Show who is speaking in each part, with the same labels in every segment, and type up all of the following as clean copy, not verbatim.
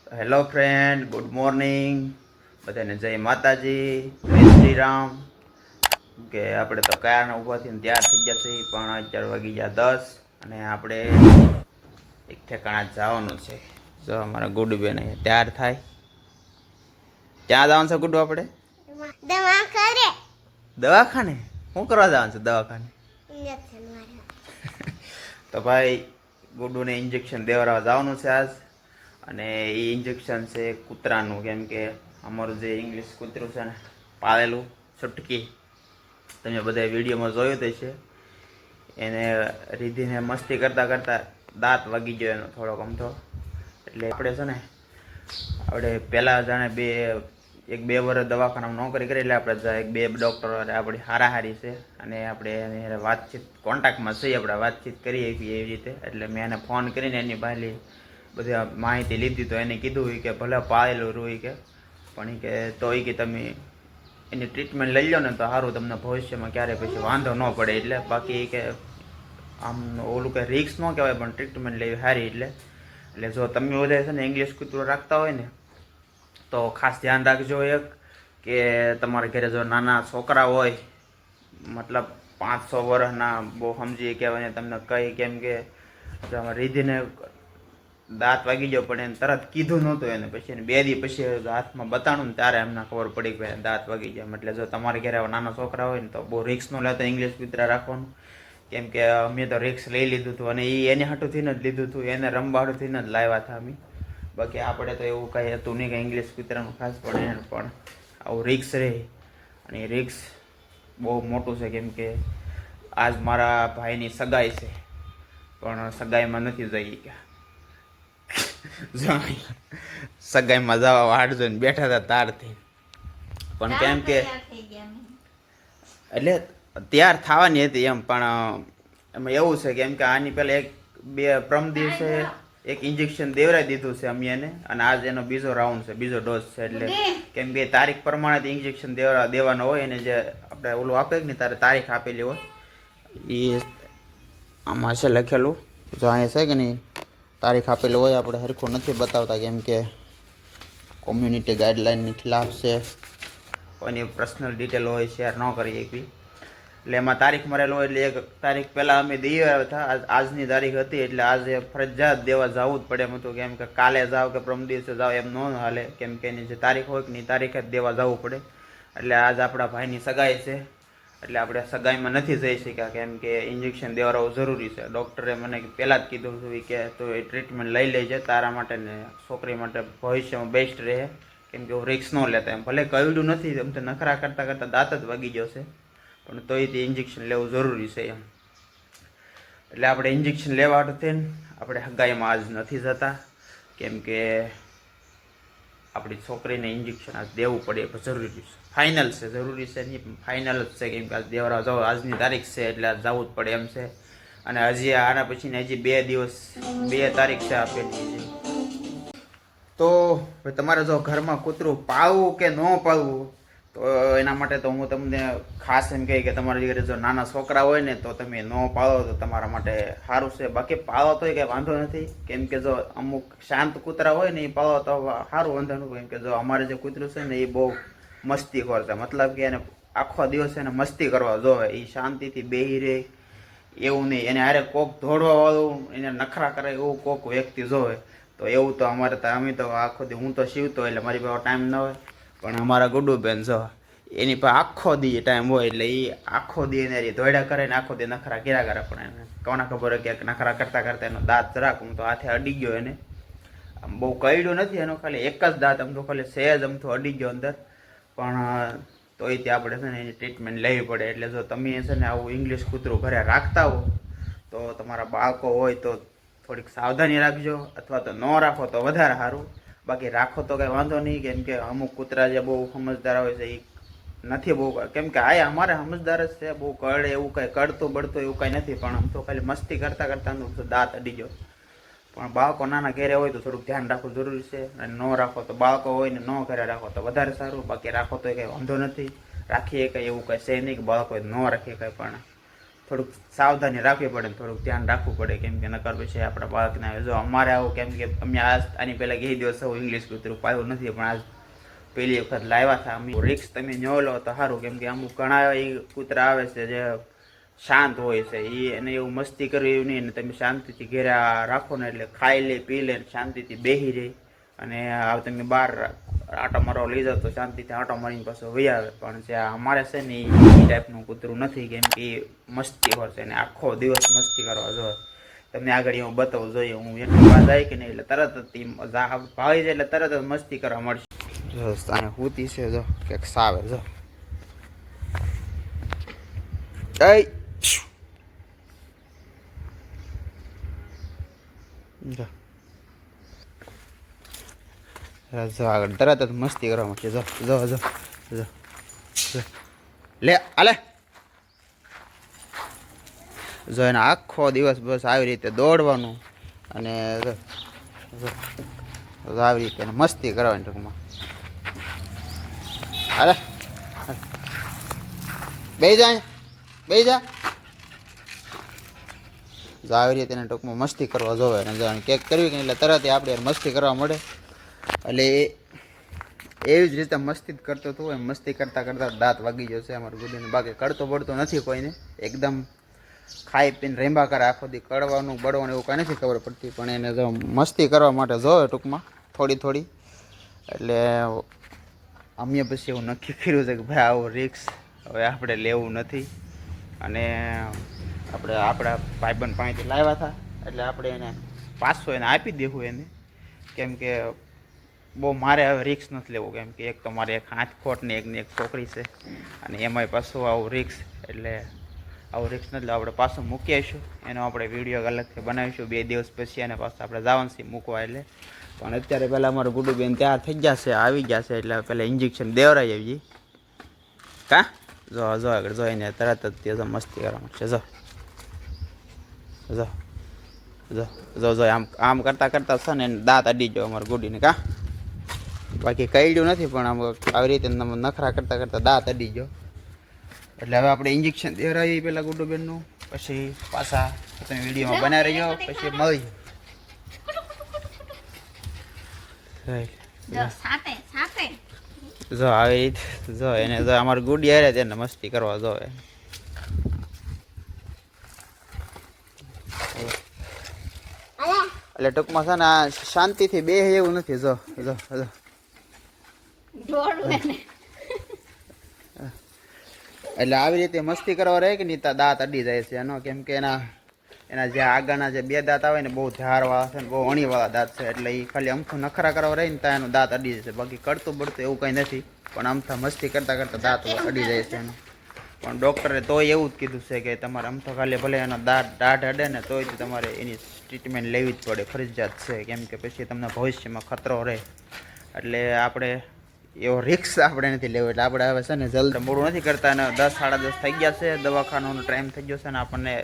Speaker 1: Hello friend, good morning. બધાને જય માતાજી, જય શ્રી રામ. કે આપણે તો કારના ઊભા થઈને તૈયાર થઈ ગયા છીએ, પણ 11 વાગી ગયા 10 અને આપણે એક ઠેકાણા જવાનું છે. જો અમારા ગુડુબેન અહીંયા તૈયાર થાય. ક્યાં જવાનું છે ગુડુ આપણે? દવાખાને. શું કરવા જવાનું છે દવાખાને? તો ભાઈ ગુડુને ઇન્જેક્શન દેવડાવવા જવાનું છે આજ. અને એ ઇન્જેક્શન છે કૂતરાનું, કેમ કે અમારું જે ઇંગ્લિશ કૂતરું છે ને પાળેલું છટકી, તમે બધા વિડીયોમાં જોયું તે છે. એને રીધીને મસ્તી કરતાં કરતાં દાંત વાગી ગયો એનો થોડોક અમથો. એટલે આપણે છે ને આપણે પહેલાં જાણે એક બે વર્ષ દવાખાનામાં નોકરી કરી, એટલે આપણે એક બે ડૉક્ટરો આપણી હારાહારી છે અને આપણે એને વાતચીત કોન્ટેક્ટમાં છીએ, આપણે વાતચીત કરીએ એવી રીતે. એટલે મેં એને ફોન કરીને એની પહેલી બધી માહિતી લીધી. તો એને કીધું કે ભલે પાળેલું રૂઈ કે, પણ એ કે તો એ કે તમે એની ટ્રીટમેન્ટ લઈ લો ને તો સારું, તમને ભવિષ્યમાં ક્યારેય પછી વાંધો ન પડે. એટલે બાકી કે આમ ઓલું કંઈ રિક્સ ન કહેવાય, પણ ટ્રીટમેન્ટ લેવી સારી. એટલે જો તમે બધા છે ને ઇંગ્લિશ કૂતરું રાખતા હોય ને તો ખાસ ધ્યાન રાખજો. એક કે તમારા ઘરે જો નાના છોકરા હોય, મતલબ 500 વર્ષના, બહુ સમજી કહેવાય તમને કંઈ, કેમ કે રીધીને દાંત વાગી ગયો પણ એને તરત કીધું નહોતું. એને પછી એને 2 દી પછી હાથમાં બતાડું ને ત્યારે એમને ખબર પડી કે દાંત વાગી ગયા. એટલે જો તમારે ઘરે નાના છોકરા હોય ને તો બહુ રિક્સ ન લેતો ઇંગ્લિશ કૂતરા રાખવાનું. કેમ કે અમે તો રિક્સ લઈ લીધું હતું અને એ એને હાટુંથી જ લીધું હતું, એને રમવા હાટુંથી જ લાવ્યા હતા અમે. બાકી આપણે તો એવું કંઈ હતું નહીં કે ઇંગ્લિશ કૂતરાનું ખાસ, પણ એને પણ આવું રિક્સ રહે. અને એ રિક્સ બહુ મોટું છે, કેમ કે આજ મારા ભાઈની સગાઈ છે, પણ સગાઈમાં નથી જઈ ગયા. સગાઈમાં જવા વાટ જોઈને બેઠા હતા તારથી, પણ કેમ કે એટલે તૈયાર થવાની હતી એમ, પણ એમાં એવું છે કેમ કે આની પહેલાં પ્રમ દિવસે એક ઇન્જેક્શન દેવરાઈ દીધું છે અમે એને, અને આજ એનો બીજો રાઉન્ડ છે, બીજો ડોઝ છે. એટલે કેમ કે તારીખ પ્રમાણે ઇન્જેક્શન દેવાનો હોય, એને જે આપણે ઓલું આપે ને તારે તારીખ આપેલી હોય, એ આમાં છે લખેલું. જો અહીંયા છે કે નહીં તારીખ આપેલી હોય, આપણે સરખું નથી બતાવતા કેમ કે કોમ્યુનિટી ગાઈડલાઇનની ખિલાફ છે. કોઈની પર્સનલ ડિટેલ હોય શેર ન કરીએ એકવી. એટલે એમાં તારીખ મરેલો હોય, એટલે એક તારીખ પહેલાં અમે દઈ આવ્યા હતા. આજની તારીખ હતી એટલે આજે ફરજિયાત દેવા જવું જ પડે એમ હતું. કેમ કે કાલે જાઓ કે પ્રમ દિવસે જાઓ એમ ન હાલે, કેમ કે એની જે તારીખ હોય કે ની તારીખે જ દેવા જવું પડે. એટલે આજ આપણા ભાઈની સગાઈ છે, એટલે આપણે સગાઈમાં નથી જઈ શક્યા, કેમ કે ઇન્જેક્શન દેવડાવવું જરૂરી છે. ડૉક્ટરે મને પહેલાં જ કીધું હતું કે તું એ ટ્રીટમેન્ટ લઈ લેજે, તારા માટે ને છોકરી માટે ભવિષ્યમાં બેસ્ટ રહે, કેમ કે હું રિક્સ ન લેતા. એમ ભલે કયું નથી, એમ તો નખરા કરતાં કરતાં દાંત જ વાગી ગયો છે, પણ તોય તે ઇન્જેક્શન લેવું જરૂરી છે એમ. એટલે આપણે ઇન્જેક્શન લેવા થઈને આપણે હગાઈમાં આજ નથી જતા, કેમ કે આપણી છોકરીને ઇન્જેક્શન આજ દેવું પડે એ જરૂરી છે. ફાઇનલ છે, જરૂરી છે નહીં, ફાઇનલ જ છે, કેમ કે આજ દેવરા જાઓ, આજની તારીખ છે એટલે આજ જવું જ પડે એમ છે. અને હજી આના પછીને હજી 2 દિવસ, 2 તારીખ છે આપેલી છે. તો તમારે જો ઘરમાં કૂતરું પાળવું કે ન પાળવું, તો એના માટે તો હું તમને ખાસ એમ કહી કે તમારા ઘરે જો નાના છોકરા હોય ને તો તમે ન પાળો તો તમારા માટે સારું છે. બાકી પાળો તોય કંઈ વાંધો નથી, કેમ કે જો અમુક શાંત કૂતરા હોય ને એ પાળો તો સારું, વાંધો નથી. કેમ કે જો અમારે જે કૂતરું છે ને એ બહુ મસ્તીખોર છે, મતલબ કે એને આખો દિવસ એને મસ્તી કરવા જોવે, એ શાંતિથી બેહી રહે એવું નહીં. એને હારે કોક દોડવા વાળું, એને નખરા કરે એવું કોક વ્યક્તિ જોવે, તો એવું તો અમારે તો અમે તો આખો દી, હું તો સીવતો એટલે મારી પાસે ટાઈમ ન હોય, પણ અમારા ગુડુબેન જો એની પાસે આખો દી ટાઈમ હોય, એટલે એ આખો દી એને દોડ્યા કરે ને આખો દી નખરા કર્યા કરે. પણ એને કોને ખબર હોય કે નખરા કરતાં કરતાં એનો દાંત જરાક હું તો હાથે અડી ગયો, એને આમ બહુ કઈડ્યું નથી, એનો ખાલી એક જ દાંત આમ તો ખાલી સહેજ આમ તો અડી ગયો અંદર. પણ તોય તે આપણે છે ને એની ટ્રીટમેન્ટ લેવી પડે. એટલે જો તમે છે ને આવું ઇંગ્લિશ કૂતરું ઘરે રાખતા હો તો તમારા બાળકો હોય તો થોડીક સાવધાની રાખજો, અથવા તો ન રાખો તો વધારે સારું. બાકી રાખો તો કંઈ વાંધો નહીં, કેમ કે અમુક કૂતરા જે બહુ સમજદાર હોય છે એ નથી બહુ, કેમ કે આ અમારે સમજદાર જ છે, બહુ કરડે એવું કંઈ કરતું બળતું એવું કંઈ નથી, પણ આમ તો ખાલી મસ્તી કરતાં કરતાં દાંત અડી ગયો. પણ બાળકો નાના ઘરે હોય તો થોડુંક ધ્યાન રાખવું જરૂરી છે, અને ન રાખો તો બાળકો હોય ને ન ઘરે રાખો તો વધારે સારું. બાકી રાખો તો કંઈ વાંધો નથી, રાખીએ કંઈ એવું કંઈ છે નહીં કે બાળકો ન રાખીએ કંઈ, પણ થોડુંક સાવધાની રાખવી પડે, થોડુંક ધ્યાન રાખવું પડે, કેમ કે નકર પછી આપણા બાળકને જો અમારે આવું, કેમ કે અમે આની પહેલાં કઈ દિવસ આવું ઇંગ્લિશ કૂતરું પાયું નથી, પણ આજ પહેલી વખત લાવ્યા હતા અમે. રિક્સ તમે ન લો તો સારું, કેમ કે અમુક ઘણા એ કૂતરા આવે છે જે શાંત હોય છે, એને એવું મસ્તી કરવી એવું નહીં, તમે શાંતિથી ઘેરે રાખો ને એટલે ખાઈ લે, પી લે, શાંતિથી બેસી રહે, અને તમે બહાર આટો મારવા લઈ જાઓ તો શાંતિથી આટો મારીને પાછો વહી આવે. પણ જે અમારે છે ને એ ટાઈપનું કૂતરું નથી, કેમ કે એ મસ્તી હોય અને આખો દિવસ મસ્તી કરવા જોઈએ. તમને આગળ હું બતાવું જોઈએ, હું એટલી વાત આવી કે નહીં એટલે તરત જ ભાવી જાય એટલે તરત જ મસ્તી કરવા મળશે. જો અને હુતી છે, જો ક્યાંક સાવે, જો જો આગળ તરત જ મસ્તી કરવા મળશે. જો જો જો જો લે આલે, જો એને આખો દિવસ બસ આવી રીતે દોડવાનું અને આવી રીતે મસ્તી કરવાની ટૂંકમાં. અરે બે જા, બે જા, જો આવી રીતે એને ટૂંકમાં મસ્તી કરવા જોવે, અને જો કેક કરવી કે એટલે તરત આપણે મસ્તી કરવા મળે. એટલે એવી જ રીતે મસ્તી જ કરતો હતો, એમ મસ્તી કરતાં કરતાં દાંત વાગી જશે અમારું ગુડીને. બાકી કડતો બળતો નથી કોઈને, એકદમ ખાઈ પીને રેંબા કરે આખો દી, કડવાનું બળવાનું એવું કાંઈ નથી ખબર પડતી, પણ એને જો મસ્તી કરવા માટે જોવે ટૂંકમાં થોડી થોડી. એટલે અમે પછી એવું નક્કી કર્યું છે કે ભાઈ આવું રિક્સ હવે આપણે લેવું નથી, અને આપણે આપણા ભાઈબંધ પાસેથી લાવ્યા હતા એટલે આપણે એને પાછો એને આપી દેવું એને, કેમ કે બહુ મારે હવે રિક્સ નથી લેવું, કેમ કે એક તો મારે એક હાથખોટ ને એક છોકરી છે, અને એમાંય પાછું આવું રિક્સ, એટલે આવું રિક્સ નથી લેવું. આપણે પાછું મૂકી આવીશું, એનો આપણે વિડીયો અલગથી બનાવીશું 2 દિવસ પછી, અને પાછું આપણે જવાનું છે મૂકવા. એટલે પણ અત્યારે પહેલાં અમારું ગુડુબેન તૈયાર થઈ જશે, આવી ગયા છે, એટલે પહેલાં ઇન્જેક્શન દેવરાઈ આવી કા. જો જો આગળ જોઈને તરત જ તે મસ્તી કરવાનું છે. જો જો જો જો જો આમ આમ કરતાં કરતાં છે ને દાંત અડી જાવ અમારું ગુડીને કા. બાકી કઈડ્યું નથી, પણ આમ આવી રીતે નખરા કરતાં કરતાં દાંત અડી ગયો. એટલે હવે આપણે ઇન્જેક્શન દેવરાવી પહેલાં ગુડુબેનનું, પછી પાછા તમે વિડીયોમાં બનાવી રહ્યો, પછી મળી જો આવી રીતે. જો એને જો અમારું ગુડી હારે તેને મસ્તી કરવા જોવે. એટલે ટૂંકમાં છે ને આ શાંતિથી બે એવું નથી. જો જો જો એટલે આવી રીતે મસ્તી કરવા રહે કે નહીં, દાંત અડી જાય છે એનો, કેમ કે એના જે આગળના જે 2 દાંત આવે ને બહુ ધારવાળા છે ને બહુ અણીવાળા દાંત છે, એટલે એ ખાલી અમથું નખરા કરવા રહે ને ત્યાં એનું દાંત અડી જશે. બાકી કરતું બળતું એવું કંઈ નથી, પણ અમથા મસ્તી કરતાં કરતાં દાંત અડી જાય છે એનો. પણ ડૉક્ટરે તોય એવું જ કીધું છે કે તમારે અમથો ખાલી ભલે એનો દાઢ અડે ને તોય તમારે એની ટ્રીટમેન્ટ લેવી જ પડે, ફરજિયાત છે, કેમ કે પછી તમને ભવિષ્યમાં ખતરો રહે. એટલે આપણે એવો રિક્સ આપણે નથી લેવો. એટલે આપણે હવે છે ને જલ્દી મોડું નથી કરતા, અને 10 સાડા 10 થઈ ગયા છે, દવાખાનાનો ટાઈમ થઈ ગયો છે, અને આપણને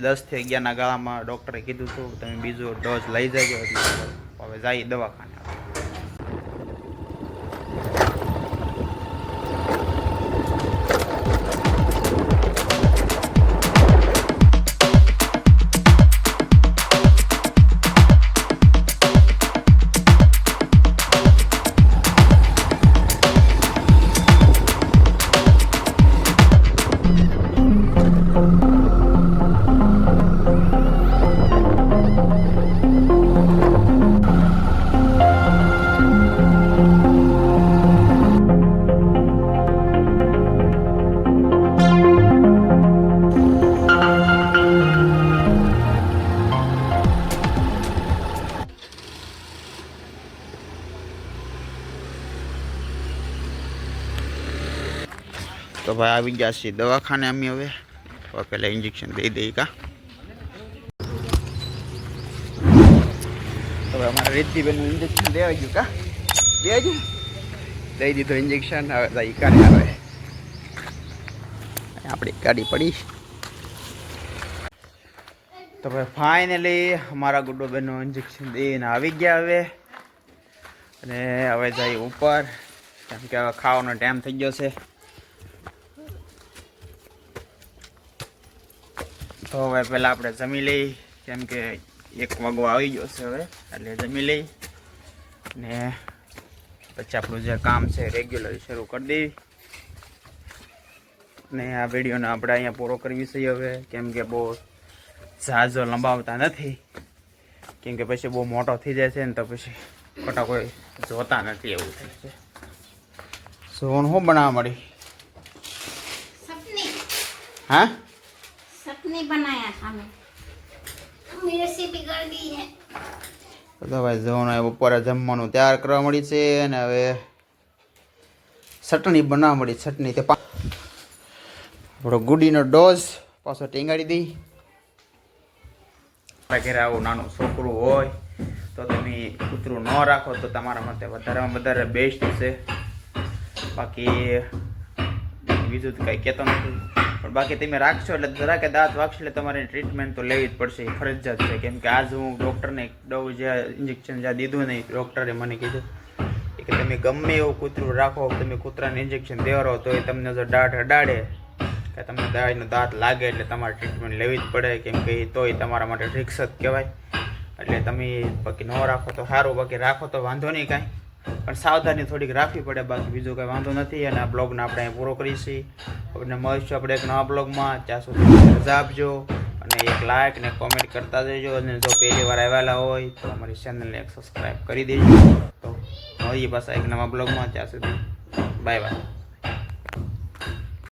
Speaker 1: 10 થી 11ના ગાળામાં ડૉક્ટરે કીધું હતું તમે બીજો ડોઝ લઈ જજો. એટલે હવે જઈએ દવાખાને. તો ભાઈ આવી ગયા છીએ દવાખાને અમે. હવે પહેલાં ઇન્જેક્શન દઈ દઈએ કા. તો હવે અમારા રીતિબેનનું ઇન્જેક્શન દેવાઈ ગયું કા, દેવાઈ ગયું, દઈ દીધું ઇન્જેક્શન. હવે જઈ કાઢે આવે આપણી ગાડી પડી. તો ભાઈ ફાઇનલી અમારા ગુડ્ડુબેનનું ઇન્જેક્શન દઈને આવી ગયા હવે, અને હવે જઈ ઉપર, કેમ કે હવે ખાવાનો ટાઈમ થઈ ગયો છે. તો હવે પહેલાં આપણે જમી લઈ, કેમ કે 1 વાગો આવી ગયો છે હવે, એટલે જમી લઈ ને પછી આપણું જે કામ છે રેગ્યુલર શરૂ કરી દઈએ. ને આ વિડીયોને આપણે અહીંયા પૂરો કરવી છે હવે, કેમ કે બહુ ઝાઝો લંબાવતા નથી, કેમ કે પછી બહુ મોટો થઈ જાય છે ને તો પછી ખોટા કોઈ જોતા નથી એવું થાય છે. શું બનાવવા મળી? हाँ
Speaker 2: सपने बनाया था मैं, रेसिपी कर दी है.
Speaker 1: તો ભાઈ જોવાનું બપોરે જમવાનું તૈયાર કરવા મળી છે અને હવે ચટણી બનાવવા મળી. ચટણી તે આપણો ગુડીનો ડોઝ પાછો ટીંગાડી દઈ. ઘરે આવું નાનું છોકરું હોય તો તમે કૂતરું ન રાખો તો તમારા માટે વધારેમાં વધારે બેસ્ટ છે. બાકી બીજું તો કંઈ કહેતો નથી, પણ બાકી તમે રાખશો એટલે જરાકે દાંત વાગશે એટલે તમારે ટ્રીટમેન્ટ તો લેવી જ પડશે, એ ફરજિયાત છે. કેમ કે આજ હું ડૉક્ટરને ડોઝ જે ઇન્જેક્શન જ્યાં દીધું નહીં, ડૉક્ટરે મને કીધું કે તમે ગમે એવું કૂતરું રાખો, તમે કૂતરાને ઇન્જેક્શન દેવારો તો એ તમને જો દાંત અડાડે કે તમને દવાઈનો દાંત લાગે એટલે તમારે ટ્રીટમેન્ટ લેવી જ પડે, કેમ કે એ તોય તમારા માટે રિસ્ક જ કહેવાય. એટલે તમે બાકી ન રાખો તો સારું, બાકી રાખો તો વાંધો નહીં કાંઈ, પણ સાવધાની થોડીક રાખવી પડે, બાકી બીજું કંઈ વાંધો નથી. અને આ બ્લોગને આપણે અહીં પૂરો કરીશું. આપણે મળીશું આપણે એક નવા બ્લોગમાં. ત્યાં સુધી રજા આપજો અને એક લાઇક ને કોમેન્ટ કરતા જજો. અને જો પહેલી વાર આવેલા હોય તો અમારી ચેનલને એક સબસ્ક્રાઈબ કરી દેજો. તો મળીએ પાછા એક નવા બ્લોગમાં. ત્યાં સુધી બાય બાય.